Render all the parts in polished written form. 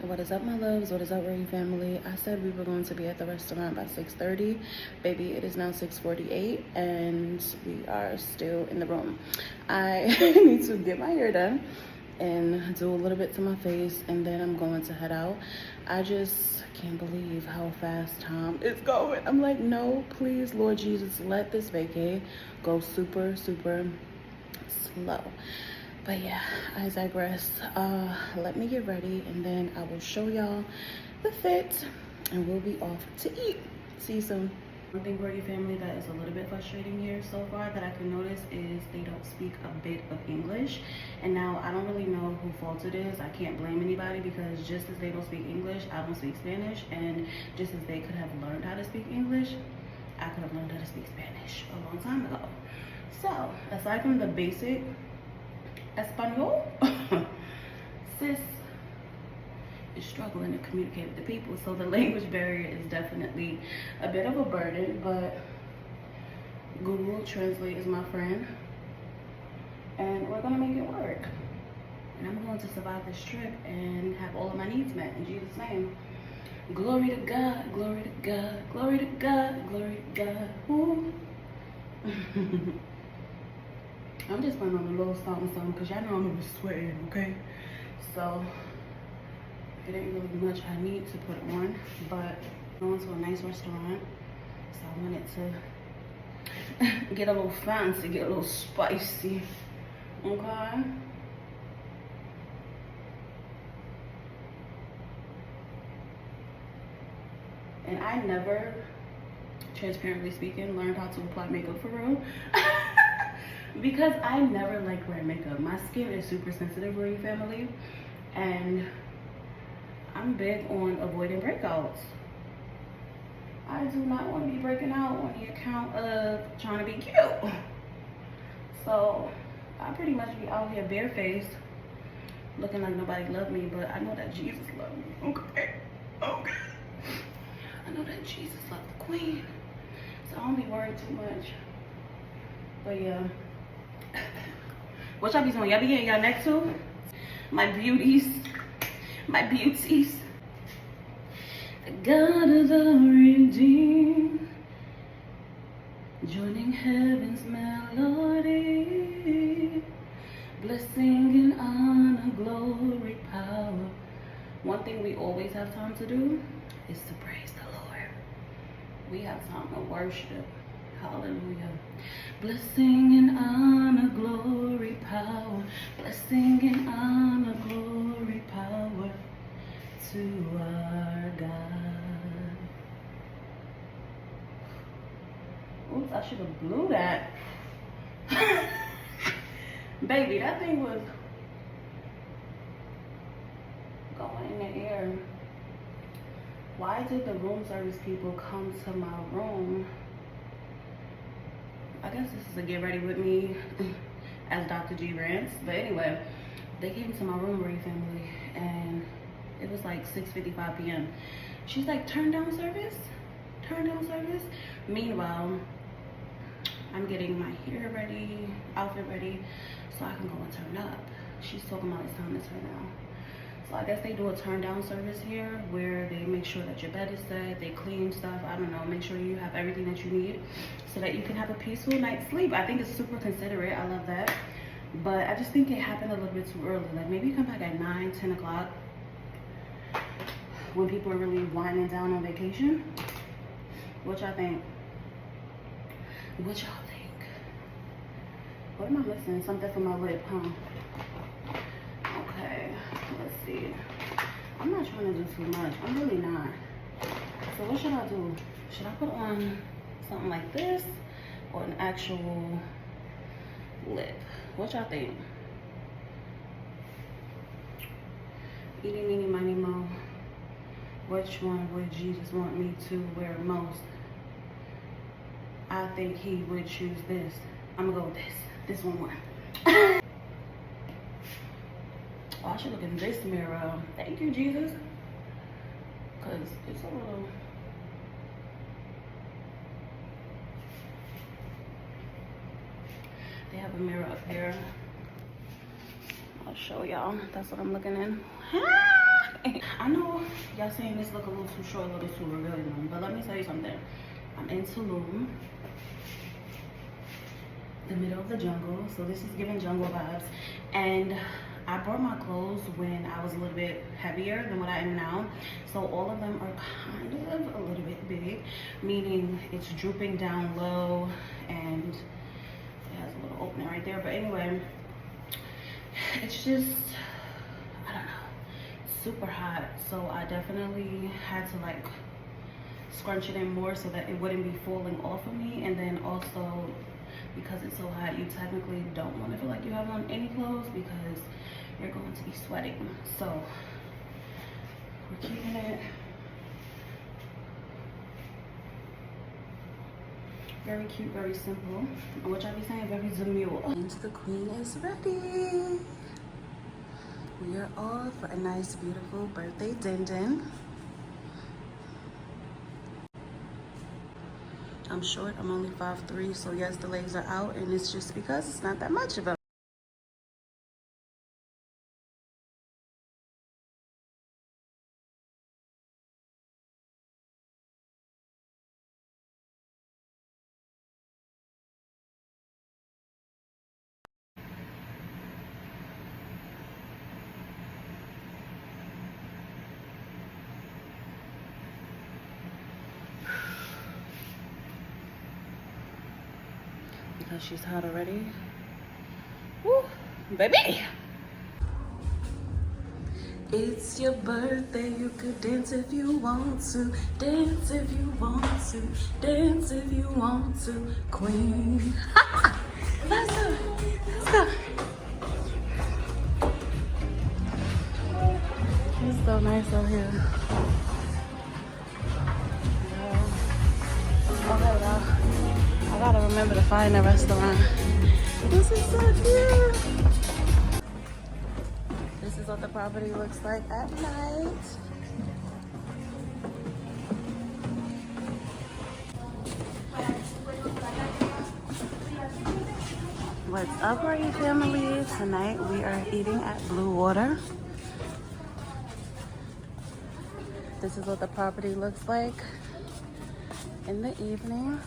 What is up, my loves? What is up, Rory family? I said we were going to be at the restaurant by 6:30. Baby, it is now 6:48 and we are still in the room. I need to get my hair done and do a little bit to my face, and then I'm going to head out. I just can't believe how fast time is going. I'm like, no, please, Lord Jesus, let this vacay go super, super slow. But yeah, I digress. Let me get ready and then I will show y'all the fit and we'll be off to eat. See you soon. One thing, Brody family, that is a little bit frustrating here so far that I can notice is they don't speak a bit of English. And now I don't really know whose fault it is. I can't blame anybody because just as they don't speak English, I don't speak Spanish. And just as they could have learned how to speak English, I could have learned how to speak Spanish a long time ago. So aside from the basic Espanol, sis is struggling to communicate with the people, so the language barrier is definitely a bit of a burden, but Google Translate is my friend and we're gonna make it work, and I'm going to survive this trip and have all of my needs met in Jesus' name. Glory to God, glory to God, glory to God, glory to God. Ooh. I'm just putting on a little something because y'all know I'm gonna be sweating, okay? So it ain't really much I need to put on, but I'm going to a nice restaurant, so I wanted to get a little fancy, get a little spicy, okay? And I never, transparently speaking, learned how to apply makeup for real. Because I never like wearing makeup. My skin is super sensitive, Rory family, and I'm big on avoiding breakouts. I do not want to be breaking out on the account of trying to be cute. So I pretty much be out here barefaced, looking like nobody loved me, but I know that Jesus loved me. Okay, okay. I know that Jesus loved the queen, so I don't be worried too much. But yeah. What y'all be doing? Y'all be getting y'all neck too? My beauties. My beauties. The God of the redeemed, joining heaven's melody, blessing and honor, glory, power. One thing we always have time to do is to praise the Lord. We have time to worship. Hallelujah. Blessing and honor, glory, power. Blessing and honor, glory, power to our God. Oops, I should have blew that. Baby, that thing was going in the air. Why did the room service people come to my room? I guess this is a get ready with me as Dr. G rants. But anyway, they came to my room, Rory family, and it was like 6:55 p.m. She's like, turn down service? Turn down service? Meanwhile, I'm getting my hair ready, outfit ready, so I can go and turn up. She's talking about it's time to turn down. So I guess they do a turn down service here where they make sure that your bed is set, they clean stuff, I don't know, make sure you have everything that you need so that you can have a peaceful night's sleep. I think it's super considerate, I love that. But I just think it happened a little bit too early. Like maybe come back at 9, 10 o'clock when people are really winding down on vacation. What y'all think? What y'all think? What am I missing? Something for my lip, huh? Okay, let's see. I'm not trying to do too much. I'm really not. So what should I do? Should I put on something like this or an actual lip? What y'all think? Eeny, meeny, miny, mo. Which one would Jesus want me to wear most? I think he would choose this. I'm gonna go with this. This one. Oh, I should look in this mirror. Thank you, Jesus. Because it's a little... They have a mirror up here. I'll show y'all. That's what I'm looking in. I know Y'all saying this look a little too short, a little too revealing, but let me tell you something. I'm in Tulum, the middle of the jungle, so this is giving jungle vibes. And I brought my clothes when I was a little bit heavier than what I am now, so all of them are kind of a little bit big, meaning it's drooping down low and it has a little opening right there. But anyway, it's just, I don't know, super hot, so I definitely had to like scrunch it in more so that it wouldn't be falling off of me. And then also, because it's so hot, you technically don't want to feel like you have on any clothes because you're going to be sweating. So we're keeping it very cute, very simple, which I be saying very demure. And the queen is ready. We are off for a nice, beautiful birthday din-din. I'm short, I'm only 5'3", so yes, the legs are out, and it's just because it's not that much of a because she's hot already. Woo, baby! It's your birthday, you could dance if you want to. Dance if you want to. Dance if you want to. Queen. Let's go. Let's go. It's so nice out here. Okay, y'all. I gotta remember to find a restaurant. This is so cute. This is what the property looks like at night. What's up, Rocky family? Tonight we are eating at Blue Water. This is what the property looks like in the evening.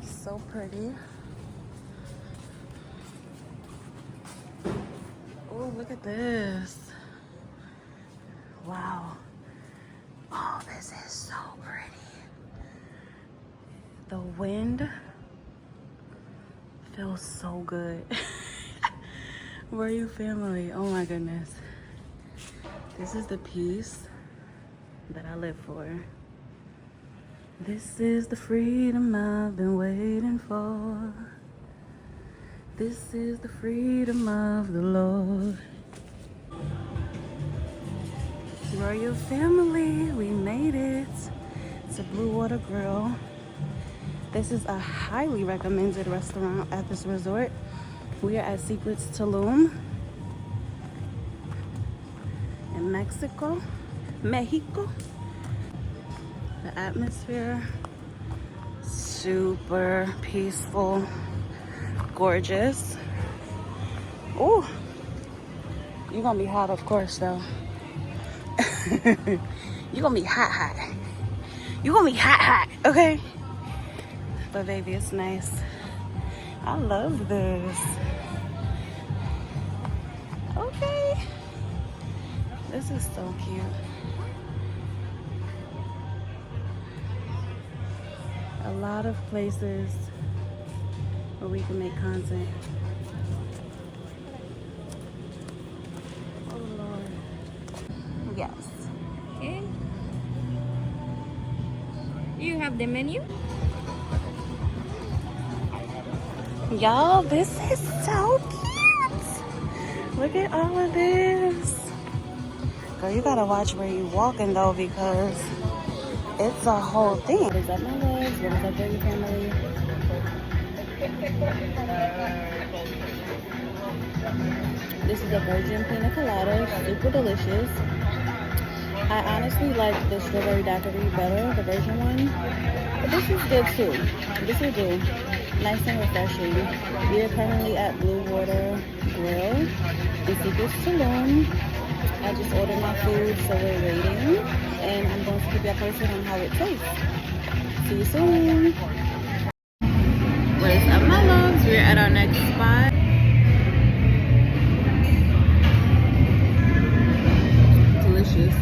So pretty. Oh, look at this. Wow. Oh, this is so pretty. The wind feels so good. Where are you, family? Oh my goodness. This is the peace that I live for. This is the freedom I've been waiting for. This is the freedom of the Lord. Royal family, we made it to Blue Water Grill. This is a highly recommended restaurant at this resort. We are at Secrets Tulum in Mexico. The atmosphere, super peaceful, gorgeous. Oh, you're gonna be hot, of course, though. You're gonna be hot. You're gonna be hot, okay? But baby, it's nice. I love this. Okay. This is so cute. A lot of places where we can make content. Oh Lord. Yes. Okay. You have the menu? Y'all, this is so cute. Look at all of this. Girl, you gotta watch where you walking though, because it's a whole thing. What is up, my loves? What is up, baby family? This is a virgin pina colada, super delicious. I honestly like the strawberry daiquiri better, the virgin one. But this is good too. This will do. Nice and refreshing. We are currently at Blue Water Grill in Secrets Tulum. I just ordered my food, so we're waiting. And I'm going to keep you posted on how it tastes. See you soon. What is up, my loves? We're at our next spot. Delicious.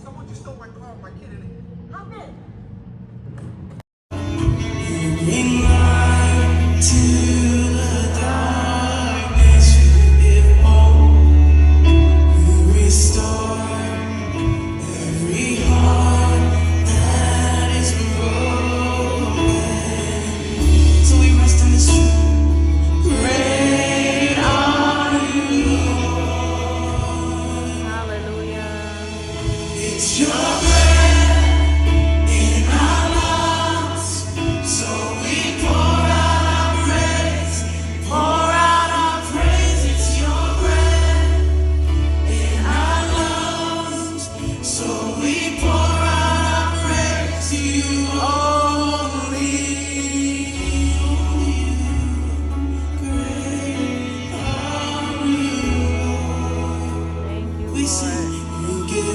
Someone just stole my car, my kid in it. Hop in. Bring light to the darkness, you give hope, you restore every heart that is broken. So we rest in this truth. Great are you, Lord. Hallelujah. It's your breath in our lungs, so we pour out our praise, pour out our praise. It's your breath in our lungs, so we pour out our praise to you only. Great are you, Lord. Thank you, We sing, Lord. you give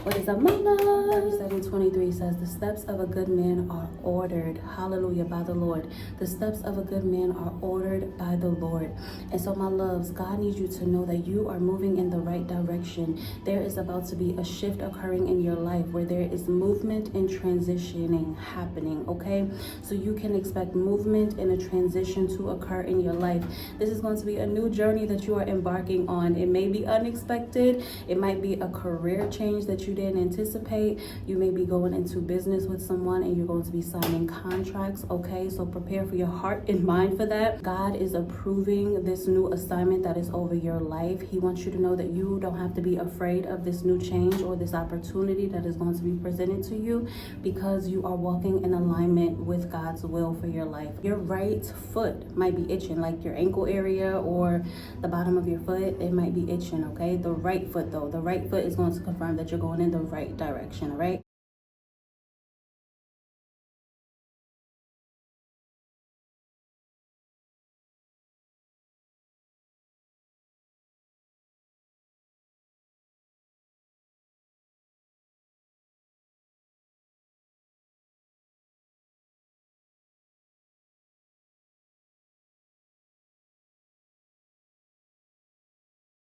What is up, my love? 7:23 says, the steps of a good man are ordered, hallelujah, by the Lord. The steps of a good man are ordered by the Lord. And so, my loves, God needs you to know that you are moving in the right direction. There is about to be a shift occurring in your life where there is movement and transitioning happening, okay? So you can expect movement and a transition to occur in your life. This is going to be a new journey that you are embarking on. It may be unexpected. It might be a career change that you didn't anticipate. anticipate. You may be going into business with someone and you're going to be signing contracts, okay? So prepare for your heart and mind for that. God is approving this new assignment that is over your life. He wants you to know that you don't have to be afraid of this new change or this opportunity that is going to be presented to you, because you are walking in alignment with God's will for your life. Your right foot might be itching, like your ankle area or the bottom of your foot, it might be itching, okay? The right foot though, the right foot is going to confirm that you're going in the right direction, all right?